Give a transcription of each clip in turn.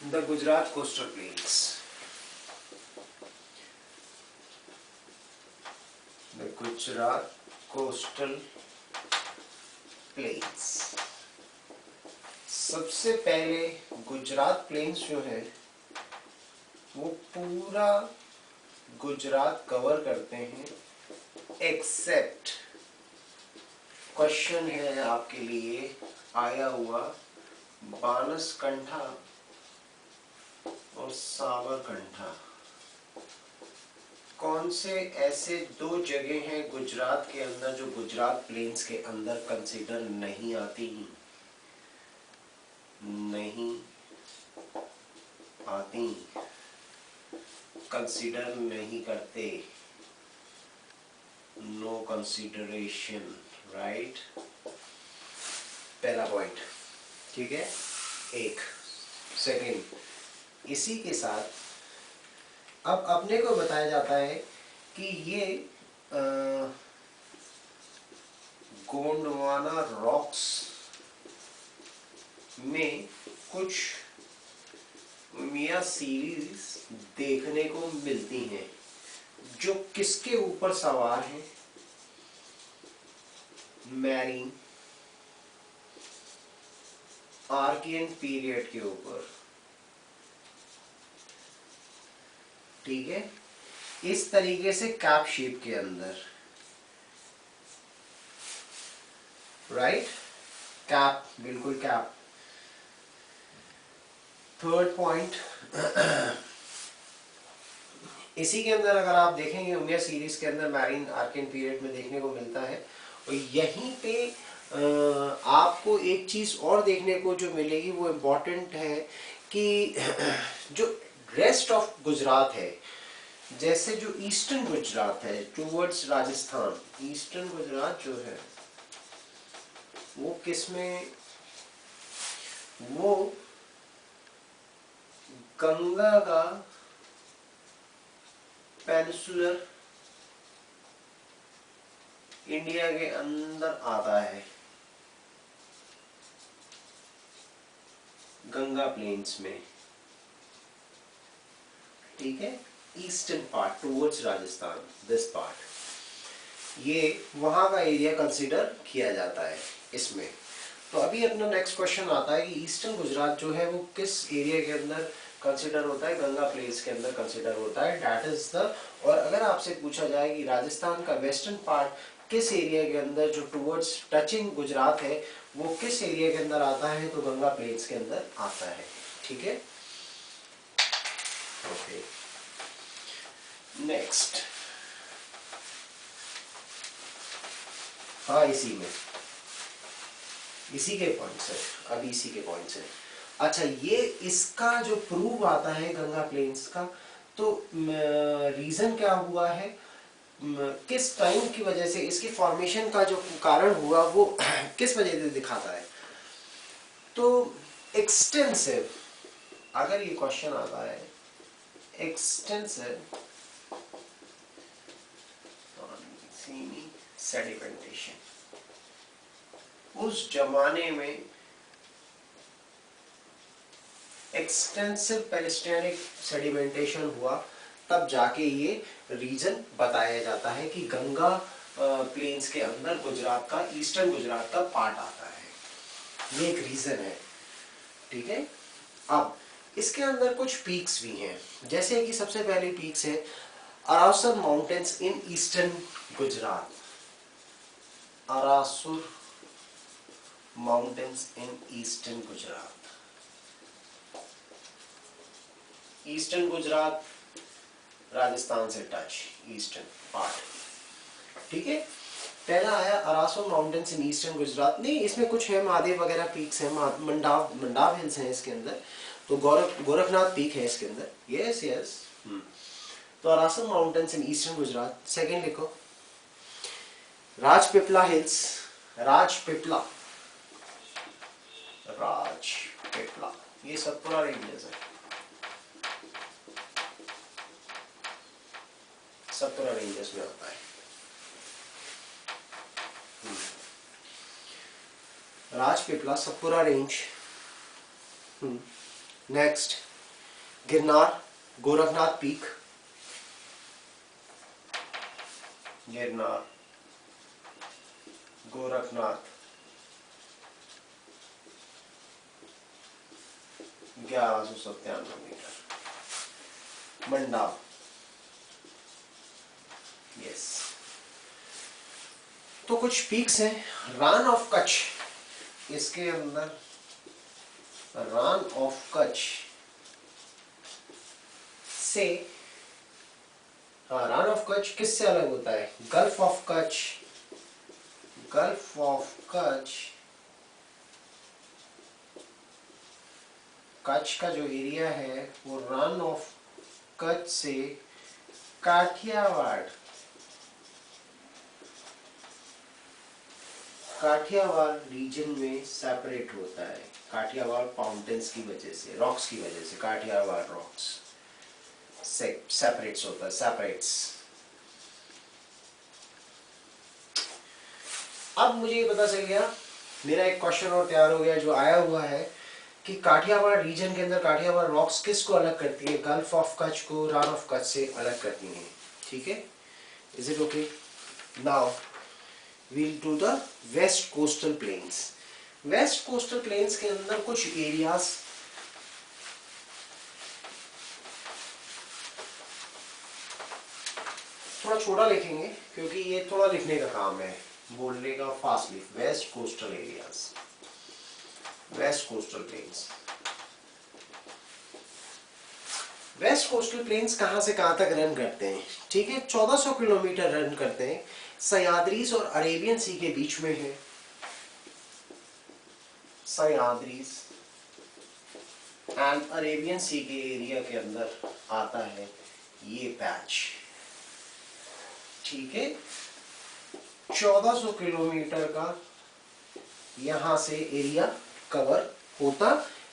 The Gujarat coastal plains. The Gujarat coastal plains. सबसे पहले Gujarat planes जो है वो पूरा गुजरात कवर करते हैं, एक्सेप्ट क्वेश्चन है आपके लिए आया हुआ बानसकंठा और साबरकंठा। कौन से ऐसे दो जगह हैं गुजरात के अंदर जो गुजरात प्लेन्स के अंदर कंसीडर नहीं आती, नहीं आती, कंसीडर नहीं करते, नो कंसीडरेशन, राइट। पहला पॉइंट, ठीक है। एक सेकेंड, इसी के साथ अब अपने को बताया जाता है कि ये गोंडवाना रॉक्स में कुछ मिया सीरीज देखने को मिलती हैं जो किसके ऊपर सवार हैं? मैरीन आर्कियन पीरियड के ऊपर, ठीक है। इस तरीके से कैप शेप के अंदर, राइट, कैप, बिल्कुल कैप। थर्ड पॉइंट, इसी के अंदर अगर आप देखेंगे उमिया सीरीज के अंदर मैरीन आर्कियन पीरियड में देखने को मिलता है। और यहीं पे आपको एक चीज और देखने को जो मिलेगी वो इम्पोर्टेंट है कि जो रेस्ट ऑफ गुजरात है, जैसे जो ईस्टर्न गुजरात है टूवर्ड्स राजस्थान, ईस्टर्न गुजरात जो है वो किसमें, वो गंगा का पेनिसुलर इंडिया के अंदर आता है, गंगा प्लेन्स में, ठीक है। Eastern part towards Rajasthan, this part, ये वहां का एरिया कंसीडर किया जाता है इसमें। तो अभी अपना नेक्स्ट क्वेश्चन आता है कि ईस्टर्न गुजरात जो है वो किस एरिया के अंदर कंसीडर होता है? गंगा प्लेन्स के अंदर कंसीडर होता है, दैट इज द। और अगर आपसे पूछा जाए कि राजस्थान का वेस्टर्न पार्ट किस एरिया के अंदर जो टूवर्ड्स टचिंग गुजरात है वो किस एरिया के अंदर आता है, तो गंगा प्लेन्स के अंदर आता है, ठीक है। ओके, नेक्स्ट, हाँ इसी में, इसी के पॉइंट्स है, अभी इसी के पॉइंट्स है। अच्छा, ये इसका जो प्रूव आता है गंगा प्लेन्स का, तो रीजन क्या हुआ है, किस टाइम की वजह से इसकी फॉर्मेशन का जो कारण हुआ वो किस वजह से दिखाता है? तो एक्सटेंसिव, अगर ये क्वेश्चन आता है एक्सटेंसिव सेडिमेंटेशन, उस जमाने में एक्सटेंसिव पेरिस्टेनिक सेडिमेंटेशन हुआ, तब जाके ये रीजन बताया जाता है कि गंगा प्लेन्स के अंदर गुजरात का, ईस्टर्न गुजरात का पार्ट आता है, ये एक रीजन है, ठीक है। अब इसके अंदर कुछ पीक्स भी हैं, जैसे कि सबसे पहले पीक्स है Arasur mountains in eastern Gujarat, Arasur mountains in eastern Gujarat. Eastern Gujarat Rajasthan से टच, ईस्टर्न पार्ट, ठीक है। पहला आया Arasur mountains in eastern Gujarat, नहीं इसमें कुछ है, महादेव वगैरह पीक्स हैं, मंडाव हिल्स हैं इसके अंदर, तो गोरखनाथ पीक है इसके अंदर, यस यस। तो Arasur mountains in eastern Gujarat. Second लिखो राजपीपला हिल्स, राजपीपला, राजपीपला, ये सतपुरा रेंजेस है, सतपुरा रेंजेस में आता है। Rajpipla, Satpura range. Next Girnar, Gorakhnath peak, Girnar, Gorakhnath 1197 metre, Mandav, yes. तो कुछ पीक्स हैं। रान ऑफ कच्छ, इसके अंदर रान ऑफ कच्छ से, हाँ, रान ऑफ कच्छ किससे अलग होता है? Gulf of Kutch, gulf of Kutch, Kutch का जो एरिया है वो रान ऑफ कच्छ से काठियावाड़, काठियावाड़ रीजन में सेपरेट होता है। काठियावाड़ माउंटेन्स की वजह से, रॉक्स की वजह से काठियावाड़ रॉक्स सेपरेट्स होता है, सेपरेट्स। अब मुझे ये पता चल गया, मेरा एक क्वेश्चन और तैयार हो गया जो आया हुआ है कि काठियावाड़ रीजन के अंदर काठियावाड़ रॉक्स किसको अलग करती है? गल्फ ऑफ कच्छ को रान ऑफ कच्छ से अलग करती है। ठीक है, is it okay? Now we'll do the west coastal plains. West coastal plains के अंदर कुछ एरियाज थोड़ा छोटा लिखेंगे क्योंकि ये थोड़ा लिखने का काम है, बोलने का फास्ट लिख। West coastal areas, west coastal plains. West coastal plains कहां से कहां तक रन करते हैं? ठीक है, 1400 किलोमीटर रन करते हैं, सह्याद्रीज और अरेबियन सी के बीच में है। सह्याद्रीज एंड अरेबियन सी के एरिया के अंदर आता है ये पैच। ठीक है, 1400 किलोमीटर का यहां से एरिया कवर होता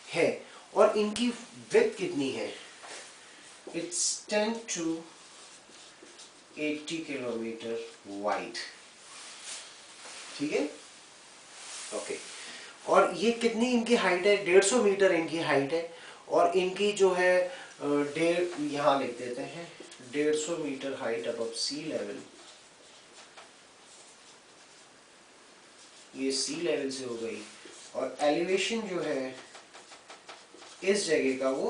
है और इनकी विड्थ कितनी है? It's 10 to 80 kilometre wide. ठीक है, ओके। और ये कितनी इनकी हाइट है? 150 मीटर इनकी हाइट है और इनकी जो है यहाँ लिख देते हैं 150 metre height above sea level. ये सी लेवल से हो गई और एलिवेशन जो है इस जगह का वो